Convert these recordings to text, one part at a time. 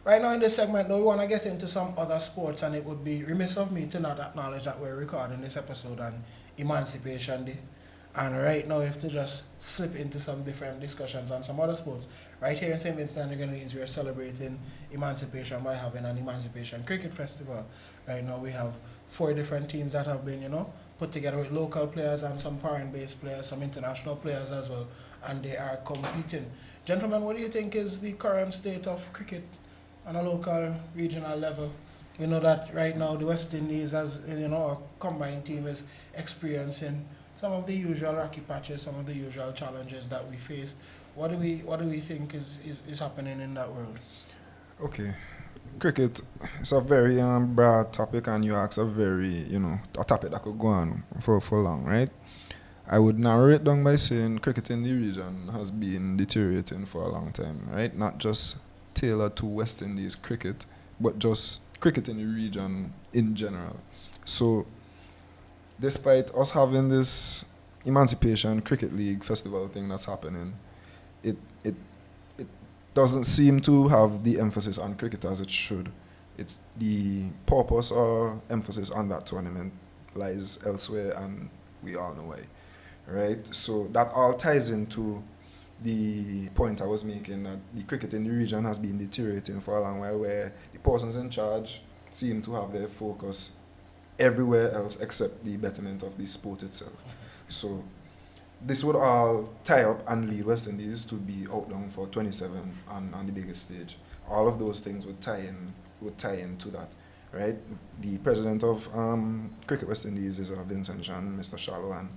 Right now in this segment, though, we want to get into some other sports, and it would be remiss of me to not acknowledge that we're recording this episode on Emancipation Day. And right now, we have to just slip into some different discussions on some other sports. Right here in St. Vincent and the Grenadines, we are celebrating emancipation by having an Emancipation Cricket Festival. Right now, we have 4 different teams that have been, put together with local players and some foreign-based players, some international players as well, and they are competing. Gentlemen, what do you think is the current state of cricket on a local, regional level? We know that right now the West Indies, as a combined team, is experiencing some of the usual rocky patches, some of the usual challenges that we face. What do we think is happening in that world? Okay. Cricket is a very broad topic, and you ask a very, a topic that could go on for long, right? I would narrow it down by saying cricket in the region has been deteriorating for a long time, right? Not just tailored to West Indies cricket, but just cricket in the region in general. So, despite us having this Emancipation Cricket League festival thing that's happening, it it doesn't seem to have the emphasis on cricket as it should. It's the purpose or emphasis on that tournament lies elsewhere, and we all know why, right? So that all ties into the point I was making, that the cricket in the region has been deteriorating for a long while, where the persons in charge seem to have their focus everywhere else except the betterment of the sport itself. So this would all tie up and lead West Indies to be out down for 27 on the biggest stage. All of those things would tie into that, right? The president of Cricket West Indies is Vincent Jean, Mr. Shallow, and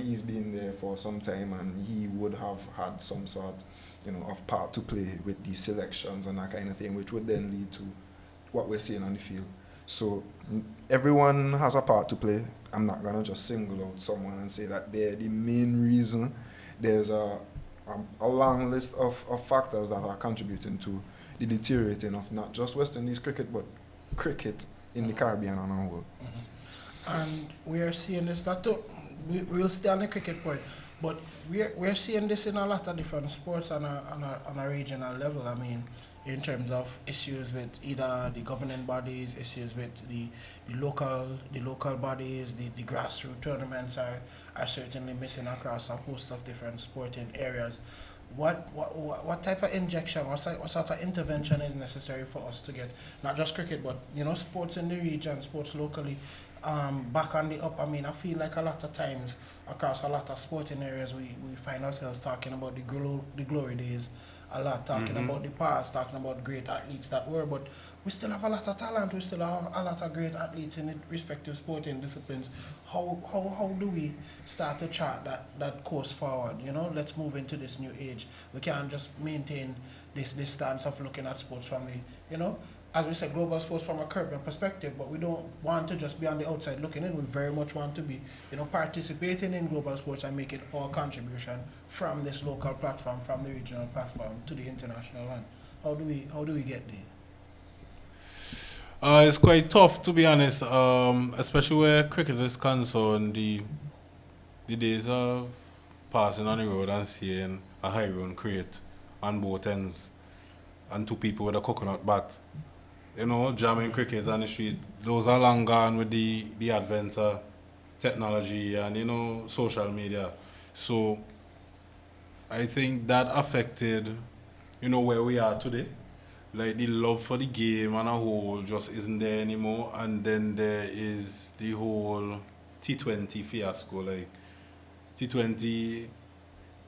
he's been there for some time, and he would have had some sort, of part to play with the selections and that kind of thing, which would then lead to what we're seeing on the field. So everyone has a part to play. I'm not gonna just single out someone and say that they're the main reason. There's a long list of factors that are contributing to the deteriorating of not just West Indies cricket, but cricket in the Caribbean on a whole. And we are seeing this, that too. We'll stay on the cricket point, but we're seeing this in a lot of different sports on a regional level. I mean, in terms of issues with either the governing bodies, issues with the local bodies, the grassroots tournaments are certainly missing across a host of different sporting areas. What type of injection, what sort of intervention is necessary for us to get not just cricket, but sports in the region, sports locally, back on the up? I mean, I feel like a lot of times across a lot of sporting areas, we find ourselves talking about the glory days a lot, talking about the past, talking about great athletes that were, but we still have a lot of talent, we still have a lot of great athletes in the respective sporting disciplines. How do we start to chart that course forward? Let's move into this new age. We can't just maintain this stance of looking at sports from the, as we said, global sports from a Caribbean perspective, but we don't want to just be on the outside looking in. We very much want to be, participating in global sports and making our contribution from this local platform, from the regional platform to the international one. How do we get there? It's quite tough, to be honest, especially where cricket is concerned. The days of passing on the road and seeing a high run crate on both ends and 2 people with a coconut bat, jamming cricket on the street, those are long gone with the advent of technology and, social media. So I think that affected, where we are today. Like, the love for the game on a whole just isn't there anymore. And then there is the whole T20 fiasco. Like, T20,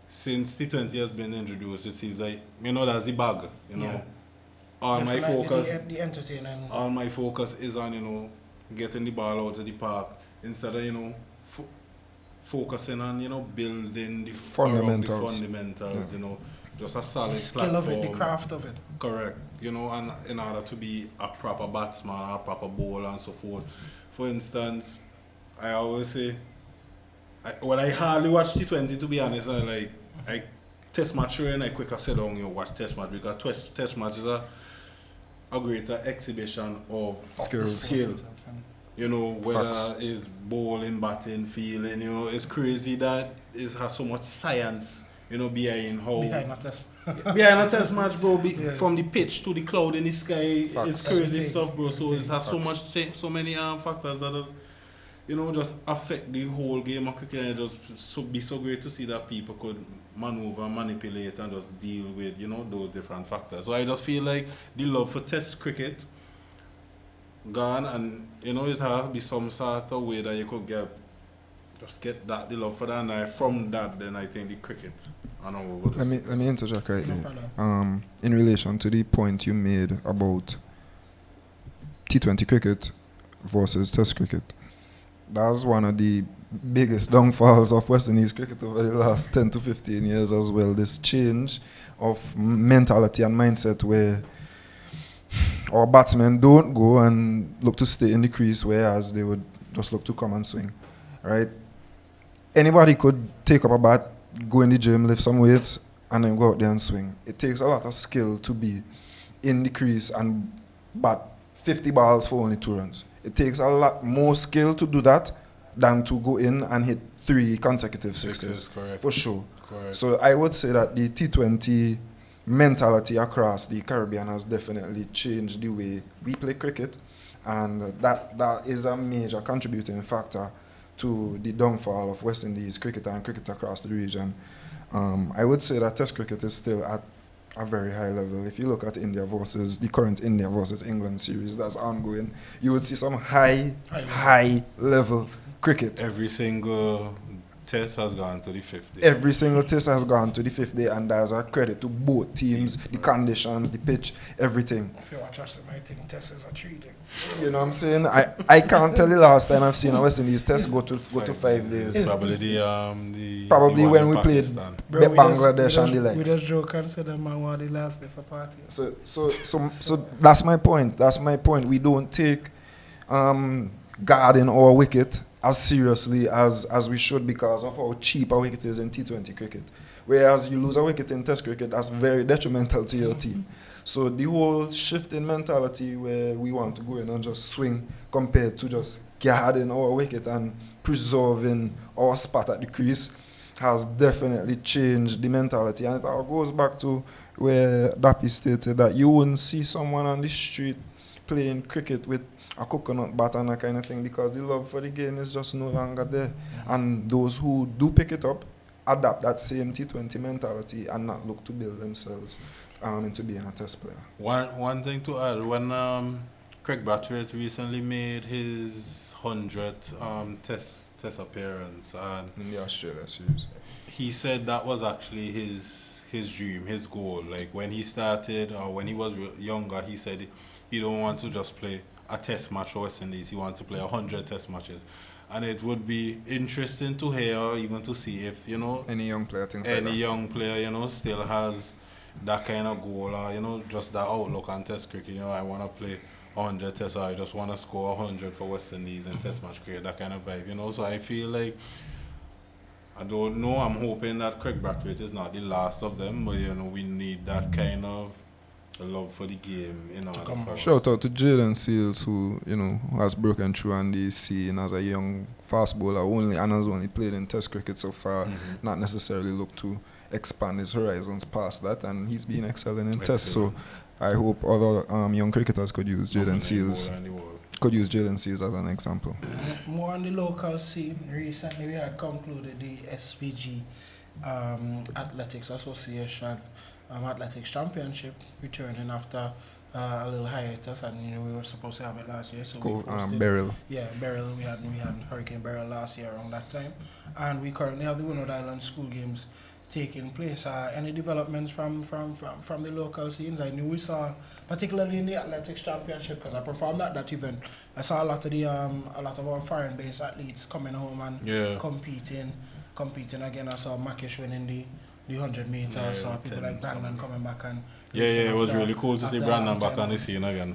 since T20 has been introduced, it seems like, that's the bag, Yeah. All my focus, the entertainment. all my focus is on, getting the ball out of the park instead of, focusing on, building the Fundamentals. fundamentals, Yeah. Just a solid The skill platform. of it, the craft of it. Correct. And in order to be a proper batsman, a proper bowler and so forth. For instance, I always say, I hardly watch T20, to be honest. I test match and I quicker sit down, watch test match, because test match is a greater exhibition of skills. Whether it's bowling, batting, fielding, it's crazy that it has so much science, behind how Behind a test match, bro, Yeah. from the pitch to the cloud in the sky, Facts. it's crazy Everything, stuff, bro. So it has so Facts. much, so many factors that are, just affect the whole game of cricket. And it just be so great to see that people could maneuver, manipulate, and just deal with, those different factors. So I just feel like the love for test cricket gone, and it has to be some sort of way that you could get that the love for that, and from that, then I think the cricket. Let me interject right No there. problem. In relation to the point you made about T20 cricket versus Test cricket, that's one of the biggest downfalls of West Indies cricket over the last 10 to 15 years as well. This change of mentality and mindset where our batsmen don't go and look to stay in the crease, whereas they would just look to come and swing, right? Anybody could take up a bat, go in the gym, lift some weights, and then go out there and swing. It takes a lot of skill to be in the crease and bat 50 balls for only 2 runs. It takes a lot more skill to do that than to go in and hit 3 consecutive sixes. Correct. For sure. Correct. So I would say that the T20 mentality across the Caribbean has definitely changed the way we play cricket, and that is a major contributing factor to the downfall of West Indies cricket and cricket across the region. I would say that Test cricket is still at a very high level. If you look at the current India versus England series that's ongoing, you would see some high level cricket. Every single test has gone to the 5th day. Every single test has gone to the 5th day, and there's a credit to both teams, the conditions, the pitch, everything. If you watch us, I think Test is a 3 day. You know what I'm saying? I can't tell you last time I've seen a West Indies test go to 5 days. Probably the Probably the one when in we played Pakistan. Bangladesh and the We likes. just joke and say that man want the last day for party. So that's my point. We don't take guarding our wicket as seriously as we should because of how cheap a wicket is in T20 cricket. Whereas you lose a wicket in Test cricket, that's very detrimental to your team. So the whole shift in mentality where we want to go in and just swing compared to just guarding our wicket and preserving our spot at the crease has definitely changed the mentality. And it all goes back to where Dappy stated that you wouldn't see someone on the street playing cricket with a coconut bat and that kind of thing because the love for the game is just no longer there. And those who do pick it up adapt that same T20 mentality and not look to build themselves into being a test player. One thing to add, when Craig Brathwaite recently made his 100th test appearance, and In the Australia series. he said that was actually his dream, his goal. Like when he started or when he was younger, he said he don't want to just play a test match for West Indies. He wants to play 100 test matches. And it would be interesting to hear or even to see if, Any young player thinks any like that. young player, still has that kind of goal or, just that outlook on test cricket. I want to play 100 tests or I just want to score 100 for West Indies in test match cricket, that kind of vibe, So I feel like, I don't know, I'm hoping that Craig Brathwaite is not the last of them, but, we need that kind of love for the game in order for us. Shout out to Jaden Seals who has broken through on the scene as a young fast bowler and has only played in Test cricket so far, not necessarily looked to expand his horizons past that, and he's been excelling in Test. So I hope other young cricketers could use Jaden Seals. As an example. More on the local scene, recently we had concluded the SVG Athletics Association Athletics Championship, returning after a little hiatus, and we were supposed to have it last year. So Beryl. Yeah, Beryl. We had Hurricane Beryl last year around that time, and we currently have the Winwood Island School Games taking place. Any developments from the local scenes? I knew we saw, particularly in the Athletics Championship, because I performed at that event. I saw a lot of our foreign-based athletes coming home and competing again. I saw Makish winning the 100 meters. I saw people like Brandon coming back and it was really cool to see Brandon back on the scene again.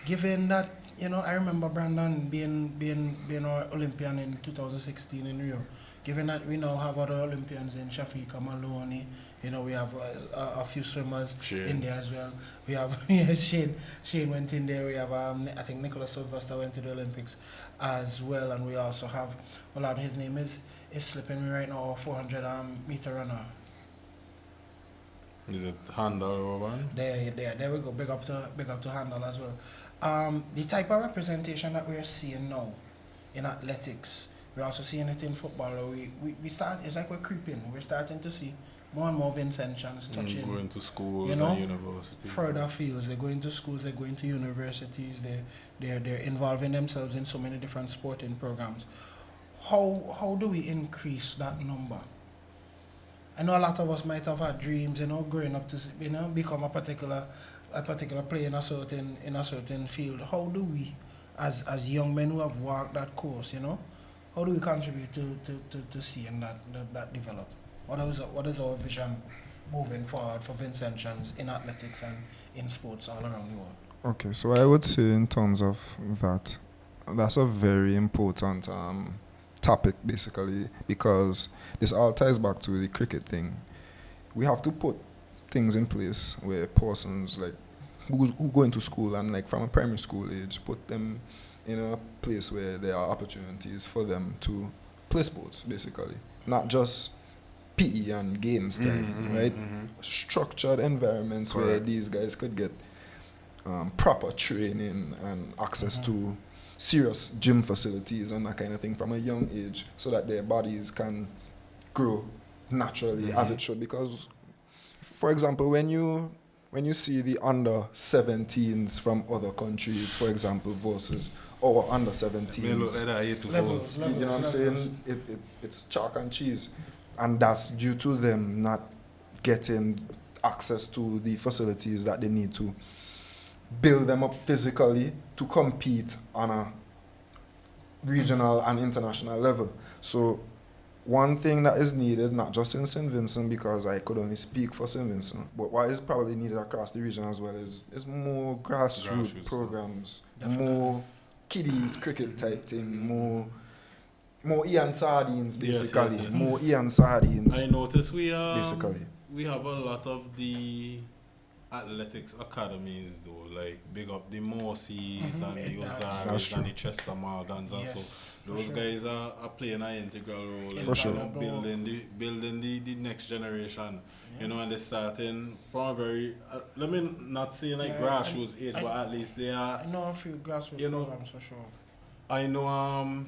Given that I remember Brandon being our Olympian in 2016 in Rio. Given that we now have other Olympians in Shafiqa Maloney, we have a few swimmers in there as well. We have Shane went in there. We have I think Nicholas Sylvester went to the Olympics as well, and we also have his name is slipping me right now, 400 meter runner. Is it Handel or one? There we go. Big up to Handel as well. The type of representation that we're seeing now in athletics, we're also seeing it in football. We start. It's like we're creeping. We're starting to see more and more Vincentians touching. Going to schools, you know, and universities. Further fields. They're going to schools. They're going to universities. They're involving themselves in so many different sporting programs. How do we increase that number? I know a lot of us might have had dreams, growing up to, become a particular player in a certain field. How do we, as young men who have walked that course, how do we contribute to seeing that develop? What is our vision moving forward for Vincentians in athletics and in sports all around the world? Okay, so I would say in terms of that, that's a very important topic basically, because this all ties back to the cricket thing. We have to put things in place where persons like who go into school and like from a primary school age, put them in a place where there are opportunities for them to play sports basically, not just PE and games time, right? Structured environments. Correct. Where these guys could get proper training and access to serious gym facilities and that kind of thing from a young age, so that their bodies can grow naturally as it should. Because, for example, when you see the under 17s from other countries, for example, versus our under 17s, levels, you know what I'm saying? It's chalk and cheese, and that's due to them not getting access to the facilities that they need to build them up physically to compete on a regional and international level. So one thing that is needed, not just in St. Vincent, because I could only speak for St. Vincent, but what is probably needed across the region as well is more grassroots programs, definitely. More kiddies cricket type thing, more Ian Sardines basically, yes. More Ian Sardines. I noticed we basically have a lot of the athletics academies though, like big up the Morseys and the Ozaris and the Chester Morgans, and so those guys are playing an integral role in building the next generation, and they're starting from a very let me not say like grassroots age, but at least they are. I know a few grassroots programs for sure. I know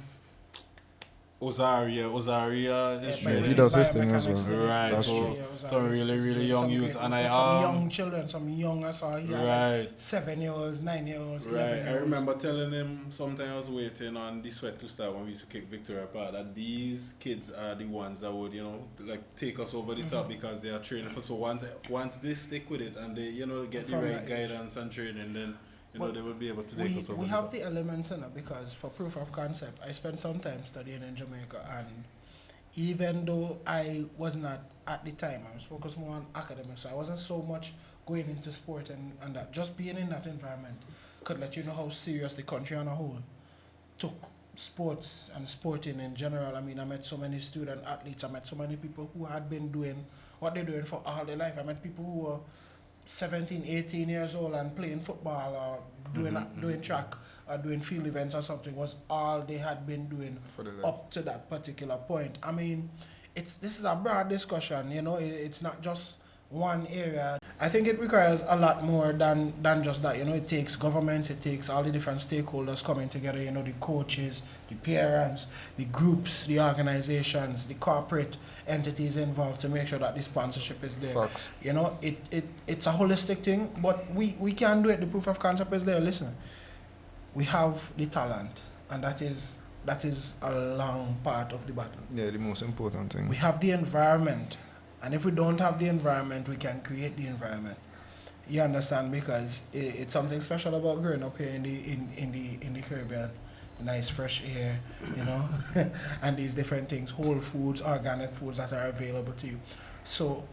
Ozaria is he does his thing as well. Right, that's so true. Some really young youths, and some young children, some young as well. Right, like 7-year-olds, 9-year-olds. Right, I remember telling him sometime I was waiting on the sweat to start when we used to kick Victoria Park, that these kids are the ones that would like take us over the top, because they are training for. So once they stick with it and they get the right guidance and training, then they will be able to take us over. We have the elements in it, because for proof of concept, I spent some time studying in Jamaica, and even though I was not at the time, I was focused more on academics, so I wasn't so much going into sport and that. Just being in that environment could let you know how serious the country on a whole took sports and sporting in general. I mean, I met so many student athletes, I met so many people who had been doing what they're doing for all their life. I met people who were 17, 18 years old and playing football or doing track or doing field events or something was all they had been doing up to that particular point. I mean, this is a broad discussion, it's not just one area. I think it requires a lot more than just that. It takes governments, it takes all the different stakeholders coming together, the coaches, the parents, the groups, the organizations, the corporate entities involved to make sure that the sponsorship is there. Facts. It's a holistic thing, but we can do it. The proof of concept is there. Listen, we have the talent, and that is a long part of the battle. Yeah, the most important thing. We have the environment. And if we don't have the environment, we can create the environment. You understand? Because it's something special about growing up here in the Caribbean. Nice fresh air, and these different things, whole foods, organic foods that are available to you. So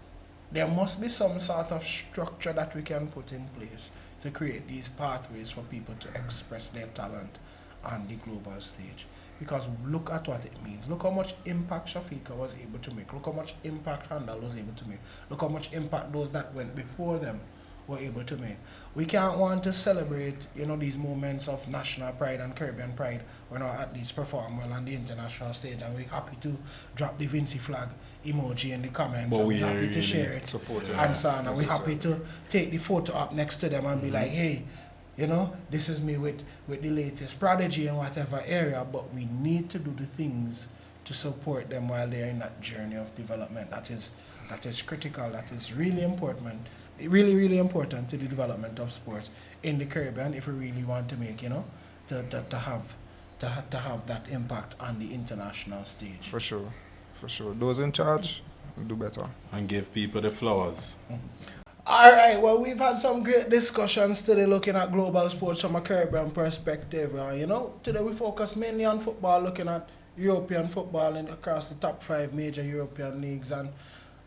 there must be some sort of structure that we can put in place to create these pathways for people to express their talent on the global stage. Because look at what it means. Look how much impact Shafiqa was able to make. Look how much impact Handel was able to make. Look how much impact those that went before them we're able to make. We can't want to celebrate, these moments of national pride and Caribbean pride when our athletes perform well on the international stage, and we're happy to drop the Vinci flag emoji in the comments, But and we we're happy really to share it support it. and so on, and we're happy to take the photo up next to them and be like, hey, this is me with the latest prodigy in whatever area, but we need to do the things to support them while they're in that journey of development. That is critical, that is really important, really, really important to the development of sports in the Caribbean if we really want to make, to have that impact on the international stage. For sure. Those in charge do better. And give people the flowers. All right, well, we've had some great discussions today looking at global sports from a Caribbean perspective. Today we focus mainly on football, looking at European football and across the top 5 major European leagues. And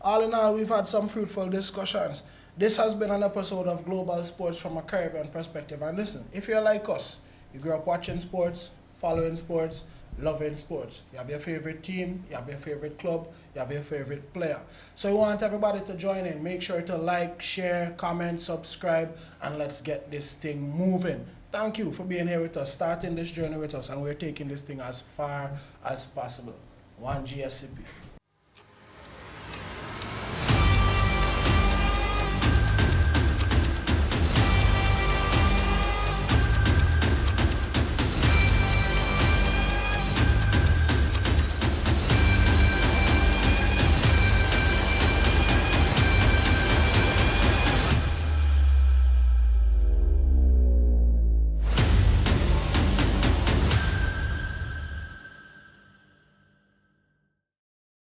all in all, we've had some fruitful discussions. This has been an episode of Global Sports from a Caribbean perspective. And listen, if you're like us, you grew up watching sports, following sports, loving sports. You have your favorite team, you have your favorite club, you have your favorite player. So we want everybody to join in. Make sure to like, share, comment, subscribe, and let's get this thing moving. Thank you for being here with us, starting this journey with us, and we're taking this thing as far as possible. One GSCP.